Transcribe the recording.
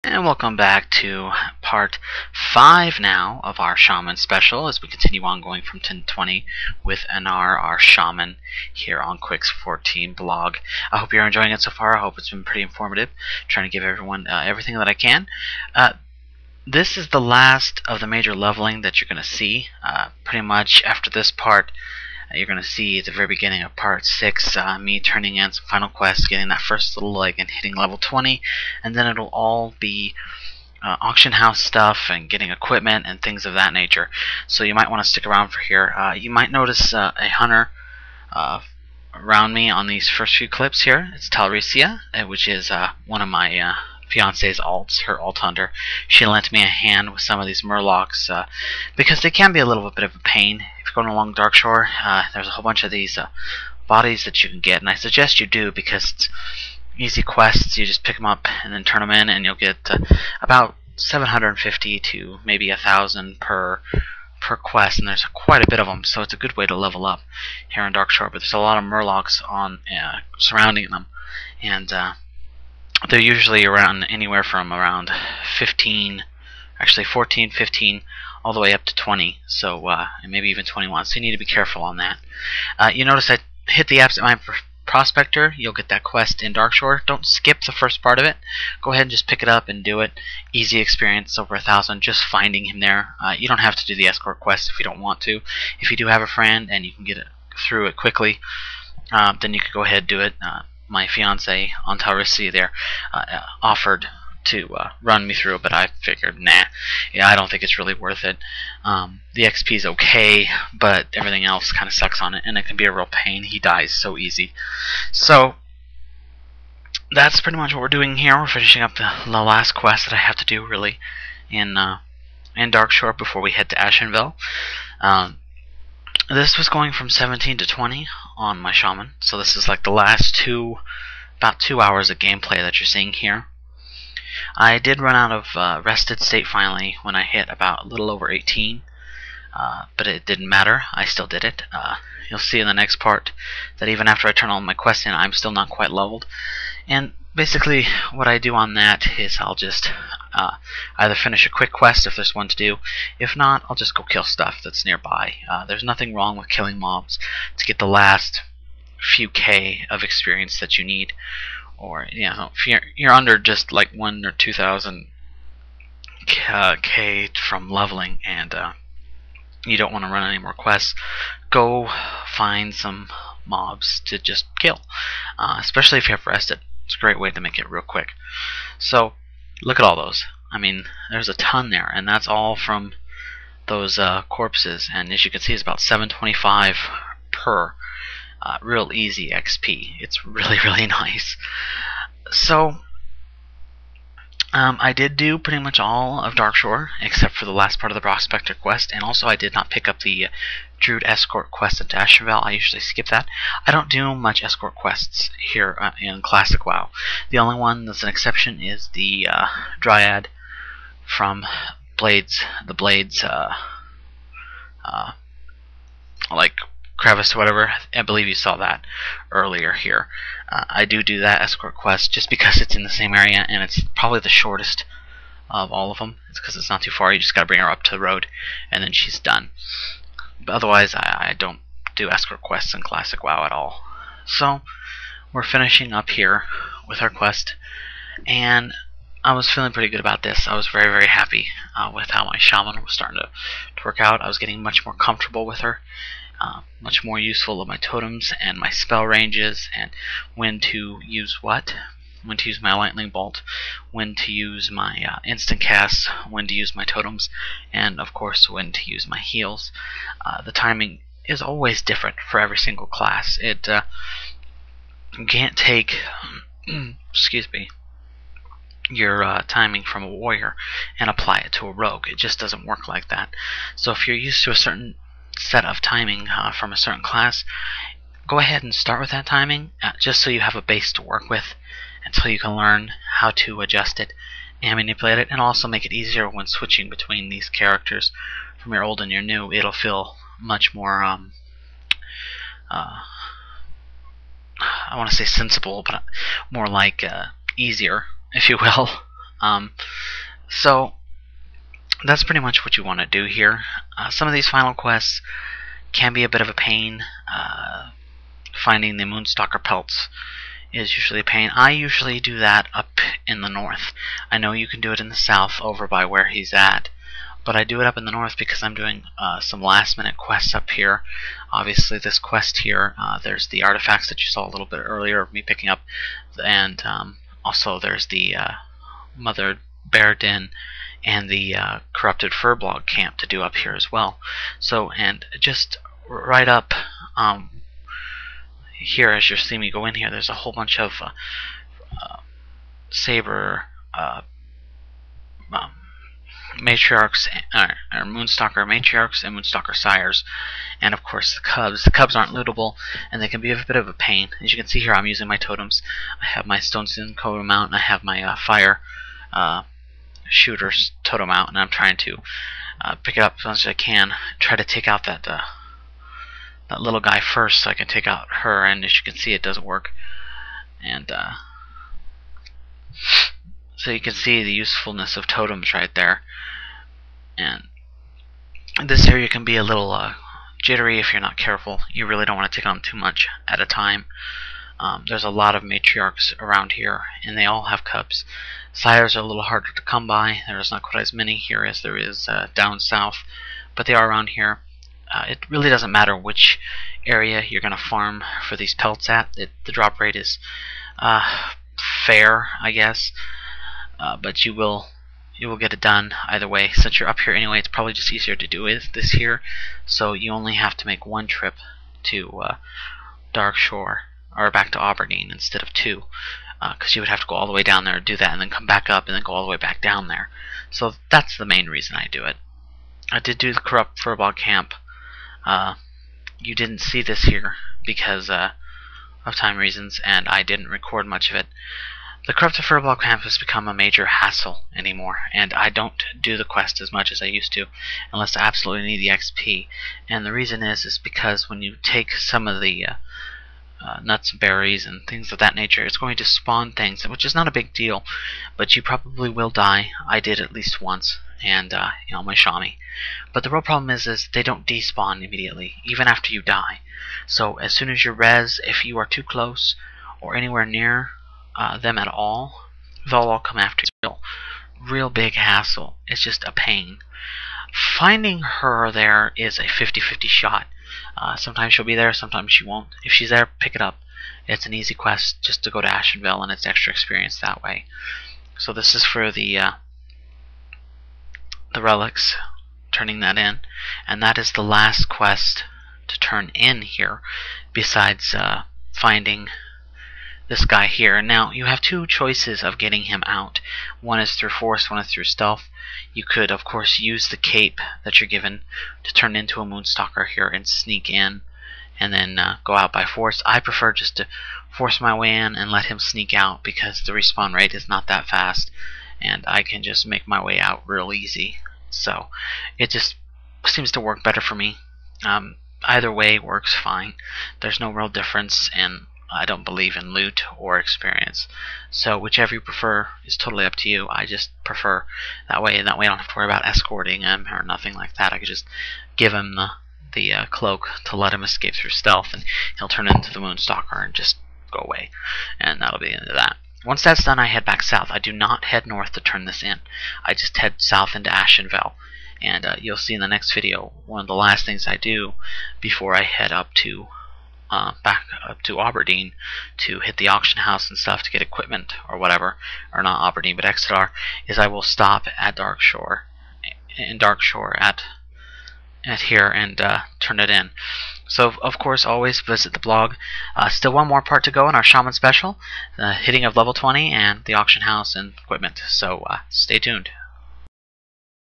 And welcome back to part 5 now of our Shaman special as we continue on going from 10 to 20 with our Shaman here on Quicks14Blog. I hope you're enjoying it so far. I hope it's been pretty informative. Trying to give everyone everything that I can. This is the last of the major leveling that you're going to see. Pretty much after this part, you're going to see at the very beginning of part 6 me turning in some final quests, getting that first little leg and hitting level 20, and then it'll all be auction house stuff and getting equipment and things of that nature. So you might want to stick around for here. You might notice a hunter around me on these first few clips here. It's Talresia, which is one of my fiance's alts, her alt hunter. She lent me a hand with some of these murlocs because they can be a little bit of a pain. If you're going along Darkshore, there's a whole bunch of these bodies that you can get, and I suggest you do because it's easy quests. You just pick them up and then turn them in, and you'll get about 750 to maybe 1,000 per quest, and there's quite a bit of them, so it's a good way to level up here in Darkshore. But there's a lot of murlocs on surrounding them, and they're usually around anywhere from around 15, actually 14, 15, all the way up to 20, so and maybe even 21. So you need to be careful on that. You notice I hit the Absent Mind Prospector. You'll get that quest in Darkshore. Don't skip the first part of it. Go ahead and just pick it up and do it. Easy experience, over 1,000 just finding him there. You don't have to do the escort quest if you don't want to. If you do have a friend and you can get it through it quickly, then you could go ahead and do it. My fiance on Talresia there offered to run me through it, but I figured, nah, I don't think it's really worth it. The XP is okay, but everything else kind of sucks on it, and it can be a real pain. He dies so easy. So that's pretty much what we're doing here. We're finishing up the last quest that I have to do, really, in Darkshore before we head to Ashenville. This was going from 17 to 20 on my Shaman, so this is like the last about 2 hours of gameplay that you're seeing here. I did run out of rested state finally when I hit about a little over 18, but it didn't matter. I still did it. You'll see in the next part that even after I turn all my quests in, I'm still not quite leveled. And basically what I do on that is I'll just either finish a quick quest if there's one to do. If not, I'll just go kill stuff that's nearby. There's nothing wrong with killing mobs to get the last few K of experience that you need. Or, you know, if you're under just like 1,000 or 2,000 K from leveling and you don't want to run any more quests, go find some mobs to just kill. Especially if you have rested. It's a great way to make it real quick. So, look at all those. I mean, there's a ton there, and that's all from those corpses. And as you can see, it's about 725 per. Real easy XP. It's really, really nice. So, I did do pretty much all of Darkshore, except for the last part of the Prospector quest, and also I did not pick up the Druid Escort quest at Ashenville. I usually skip that. I don't do much escort quests here in Classic WoW. The only one that's an exception is the Dryad from Blades, like crevice or whatever. I believe you saw that earlier here. I do that escort quest just because it's in the same area, and it's probably the shortest of all of them. It's because it's not too far. You just gotta bring her up to the road, and then she's done. But otherwise, I don't do escort quests in Classic WoW at all. So we're finishing up here with our quest, and I was feeling pretty good about this. I was very, very happy with how my Shaman was starting to work out. I was getting much more comfortable with her. Much more useful of my totems and my spell ranges, and when to use what, when to use my lightning bolt, when to use my instant casts, when to use my totems, and of course when to use my heals. The timing is always different for every single class. You can't take excuse me, your timing from a warrior and apply it to a rogue. It just doesn't work like that. So if you're used to a certain set of timing from a certain class, go ahead and start with that timing just so you have a base to work with until you can learn how to adjust it and manipulate it, and also make it easier when switching between these characters from your old and your new. It'll feel much more I want to say sensible, but more like easier, if you will. So that's pretty much what you want to do here. Some of these final quests can be a bit of a pain. Finding the Moonstalker pelts is usually a pain. I usually do that up in the north. I know you can do it in the south over by where he's at, but I do it up in the north because I'm doing some last minute quests up here. Obviously this quest here, there's the artifacts that you saw a little bit earlier of me picking up, and also there's the Mother Bear Den and the corrupted Furblog camp to do up here as well. So, and just right up here, as you see me go in here, there's a whole bunch of Saber matriarchs, or Moonstalker matriarchs and Moonstalker sires, and of course the cubs. The cubs aren't lootable, and they can be a bit of a pain. As you can see here, I'm using my totems. I have my Stoneson totem out, and I have my fire shooter's totem out, and I'm trying to pick it up as much as I can. Try to take out that little guy first, so I can take out her. And as you can see, it doesn't work. And so you can see the usefulness of totems right there. And this area can be a little jittery if you're not careful. You really don't want to take on too much at a time. There's a lot of matriarchs around here, and they all have cubs. Sires are a little harder to come by. There's not quite as many here as there is down south, but they are around here. It really doesn't matter which area you're going to farm for these pelts at. The drop rate is fair, I guess, but you will get it done either way. Since you're up here anyway, it's probably just easier to do this here. So you only have to make one trip to Dark Shore, or back to Aberdeen, instead of two, because you would have to go all the way down there and do that, and then come back up and then go all the way back down there. So that's the main reason I do it. I did do the corrupt Furblog camp. You didn't see this here because of time reasons, and I didn't record much of it. The corrupted Furblog camp has become a major hassle anymore, and I don't do the quest as much as I used to unless I absolutely need the XP. And the reason is because when you take some of the nuts and berries and things of that nature, it's going to spawn things, which is not a big deal, but you probably will die. I did at least once, and my Shaman. But the real problem is they don't despawn immediately, even after you die. So as soon as you res, if you are too close or anywhere near them at all, they'll all come after you. Real big hassle. It's just a pain. Finding her there is a 50-50 shot. Sometimes she'll be there, sometimes she won't. If she's there, pick it up. It's an easy quest just to go to Ashenvale, and it's extra experience that way. So this is for the relics, turning that in, and that is the last quest to turn in here, besides finding this guy here. Now you have two choices of getting him out. One is through force, one is through stealth. You could of course use the cape that you're given to turn into a Moonstalker here and sneak in, and then go out by force. I prefer just to force my way in and let him sneak out, because the respawn rate is not that fast, and I can just make my way out real easy. So it just seems to work better for me. Either way works fine. There's no real difference, and I don't believe in loot or experience. So whichever you prefer is totally up to you. I just prefer that way, and that way I don't have to worry about escorting him or nothing like that. I could just give him the cloak to let him escape through stealth, and he'll turn into the Moonstalker and just go away. And that'll be the end of that. Once that's done, I head back south. I do not head north to turn this in. I just head south into Ashenvale. And you'll see in the next video, one of the last things I do before I head up to back up to Aberdeen to hit the auction house and stuff to get equipment or whatever, or not Aberdeen but Exeter, is I will stop at Dark Shore, at here, and turn it in. So of course always visit the blog. Still one more part to go in our Shaman special, the hitting of level 20 and the auction house and equipment. So stay tuned.